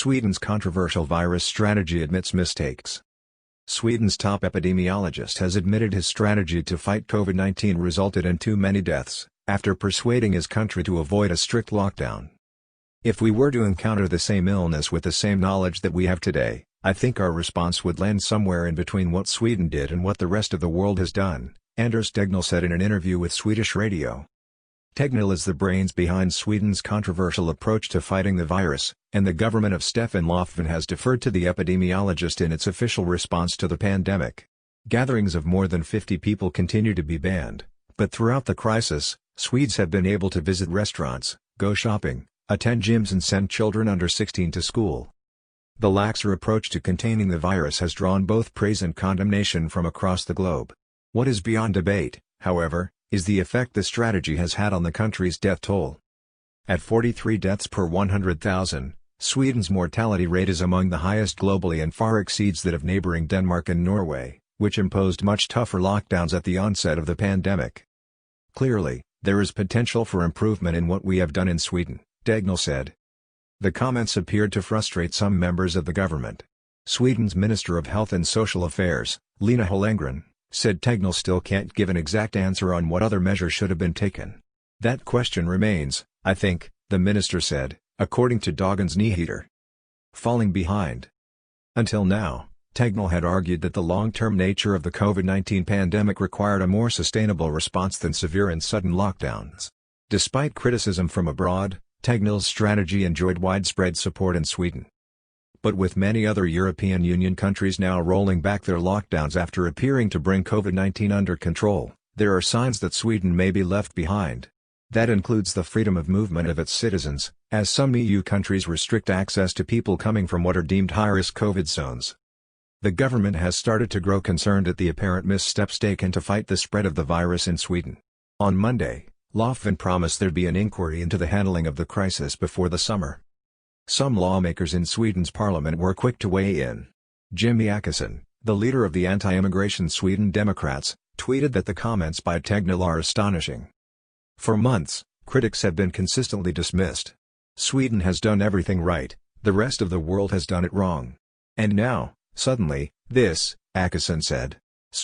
Sweden's controversial virus strategy admits mistakes. Sweden's top epidemiologist has admitted his strategy to fight COVID-19 resulted in too many deaths, after persuading his country to avoid a strict lockdown. If we were to encounter the same illness with the same knowledge that we have today, I think our response would land somewhere in between what Sweden did and what the rest of the world has done, Anders Tegnell said in an interview with Swedish radio. Tegnell is the brains behind Sweden's controversial approach to fighting the virus, and the government of Stefan Löfven has deferred to the epidemiologist in its official response to the pandemic. Gatherings of more than 50 people continue to be banned, but throughout the crisis, Swedes have been able to visit restaurants, go shopping, attend gyms and send children under 16 to school. The laxer approach to containing the virus has drawn both praise and condemnation from across the globe. What is beyond debate, however, is the effect the strategy has had on the country's death toll. At 43 deaths per 100,000, Sweden's mortality rate is among the highest globally and far exceeds that of neighboring Denmark and Norway, which imposed much tougher lockdowns at the onset of the pandemic. Clearly, there is potential for improvement in what we have done in Sweden, Tegnell said. The comments appeared to frustrate some members of the government. Sweden's Minister of Health and Social Affairs, Lena Hallengren, said Tegnell still can't give an exact answer on what other measures should have been taken. That question remains, I think, the minister said, according to Dagens Nyheter. Falling behind. Until now, Tegnell had argued that the long-term nature of the COVID-19 pandemic required a more sustainable response than severe and sudden lockdowns. Despite criticism from abroad, Tegnell's strategy enjoyed widespread support in Sweden. But with many other European Union countries now rolling back their lockdowns after appearing to bring COVID-19 under control, there are signs that Sweden may be left behind. That includes the freedom of movement of its citizens, as some EU countries restrict access to people coming from what are deemed high-risk COVID zones. The government has started to grow concerned at the apparent missteps taken to fight the spread of the virus in Sweden. On Monday, Löfven promised there'd be an inquiry into the handling of the crisis before the summer. Some lawmakers in Sweden's parliament were quick to weigh in. Jimmy Åkesson, the leader of the anti-immigration Sweden Democrats, tweeted that the comments by Tegnell are astonishing. For months, critics have been consistently dismissed. Sweden has done everything right, the rest of the world has done it wrong. And now, suddenly, this, Åkesson said.